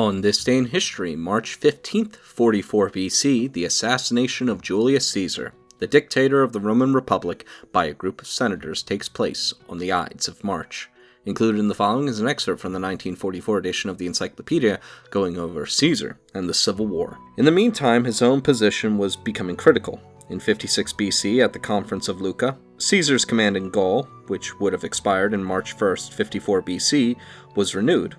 On this day in history, March 15th, 44 BC, the assassination of Julius Caesar, the dictator of the Roman Republic, by a group of senators takes place on the Ides of March. Included in the following is an excerpt from the 1944 edition of the Encyclopedia going over Caesar and the Civil War. In the meantime, his own position was becoming critical. In 56 BC, at the Conference of Lucca, Caesar's command in Gaul, which would have expired in March 1st, 54 BC, was renewed,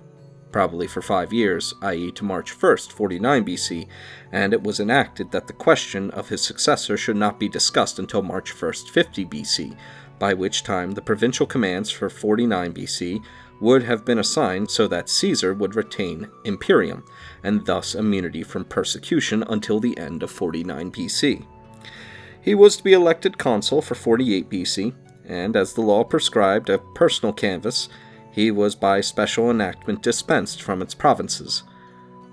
probably for 5 years, i.e. to March 1st, 49 BC, and it was enacted that the question of his successor should not be discussed until March 1st, 50 BC, by which time the provincial commands for 49 BC would have been assigned so that Caesar would retain imperium, and thus immunity from persecution until the end of 49 BC. He was to be elected consul for 48 BC, and as the law prescribed a personal canvass, he was by special enactment dispensed from its provinces.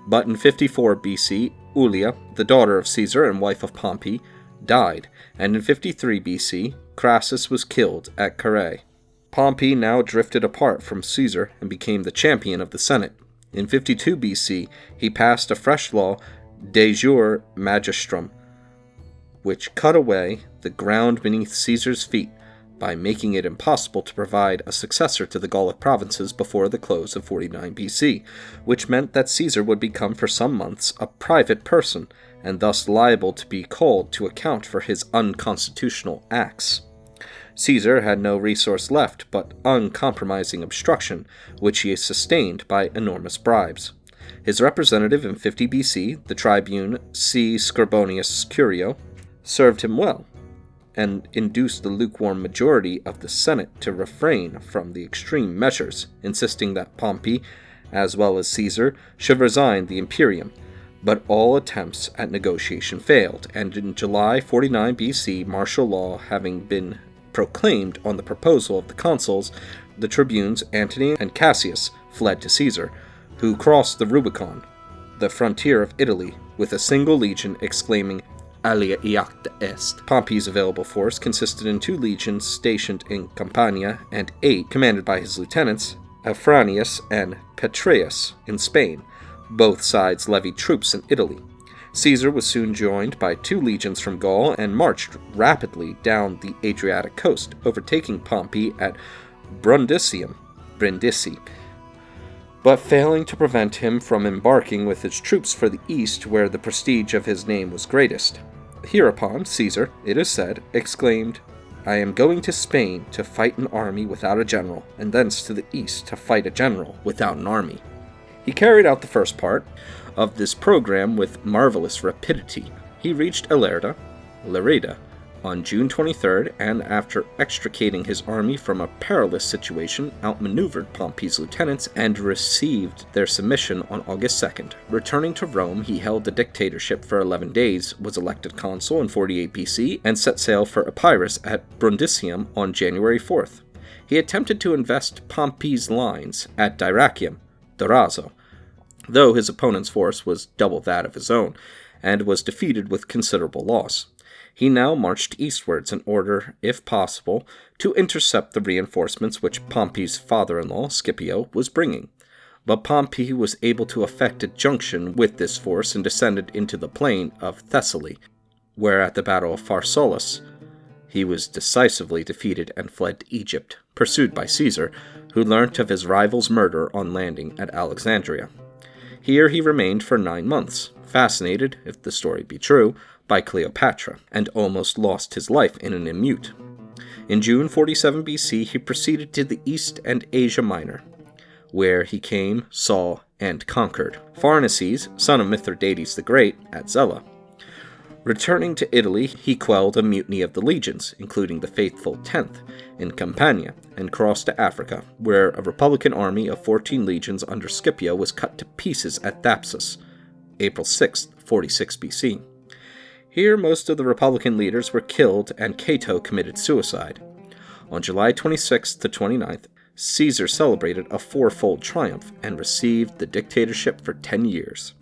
But in 54 BC, Julia, the daughter of Caesar and wife of Pompey, died, and in 53 BC, Crassus was killed at Carrhae. Pompey now drifted apart from Caesar and became the champion of the Senate. In 52 BC, he passed a fresh law, De Jure Magistrum, which cut away the ground beneath Caesar's feet by making it impossible to provide a successor to the Gallic provinces before the close of 49 BC, which meant that Caesar would become for some months a private person, and thus liable to be called to account for his unconstitutional acts. Caesar had no resource left but uncompromising obstruction, which he sustained by enormous bribes. His representative in 50 BC, the tribune C. Scribonius Curio, served him well, and induced the lukewarm majority of the Senate to refrain from the extreme measures, insisting that Pompey, as well as Caesar, should resign the imperium. But all attempts at negotiation failed, and in July 49 BC, martial law having been proclaimed on the proposal of the consuls, the tribunes Antony and Cassius fled to Caesar, who crossed the Rubicon, the frontier of Italy, with a single legion, exclaiming, Alia iacta est. Pompey's available force consisted in 2 legions stationed in Campania and 8 commanded by his lieutenants, Afranius and Petreius, in Spain. Both sides levied troops in Italy. Caesar was soon joined by 2 legions from Gaul and marched rapidly down the Adriatic coast, overtaking Pompey at Brundisium, Brindisi, but failing to prevent him from embarking with his troops for the east where the prestige of his name was greatest. Hereupon Caesar, it is said, exclaimed, I am going to Spain to fight an army without a general, and thence to the east to fight a general without an army. He carried out the first part of this program with marvelous rapidity. He reached Lerida, on June 23rd, and after extricating his army from a perilous situation, outmaneuvered Pompey's lieutenants and received their submission on August 2nd. Returning to Rome, he held the dictatorship for 11 days, was elected consul in 48 BC, and set sail for Epirus at Brundisium on January 4th. He attempted to invest Pompey's lines at Dyrrachium, Durazzo, though his opponent's force was double that of his own, and was defeated with considerable loss. He now marched eastwards in order, if possible, to intercept the reinforcements which Pompey's father-in-law, Scipio, was bringing. But Pompey was able to effect a junction with this force and descended into the plain of Thessaly, where at the battle of Pharsalus he was decisively defeated and fled to Egypt, pursued by Caesar, who learnt of his rival's murder on landing at Alexandria. Here he remained for 9 months, fascinated, if the story be true, by Cleopatra, and almost lost his life in an emeute. In June 47 BC, he proceeded to the East and Asia Minor, where he came, saw, and conquered Pharnaces, son of Mithridates the Great, at Zela. Returning to Italy, he quelled a mutiny of the legions, including the faithful 10th, in Campania, and crossed to Africa, where a republican army of 14 legions under Scipio was cut to pieces at Thapsus, April 6, 46 BC. Here most of the Republican leaders were killed and Cato committed suicide. On July 26th to 29th, Caesar celebrated a 4-fold triumph and received the dictatorship for 10 years.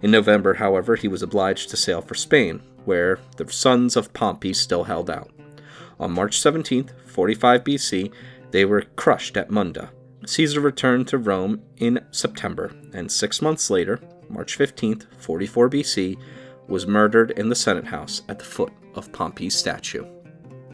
In November, however, he was obliged to sail for Spain, where the sons of Pompey still held out. On March 17th, 45 BC, they were crushed at Munda, Caesar returned to Rome in September, and 6 months later, March 15th, 44 BC, was murdered in the Senate house at the foot of Pompey's statue.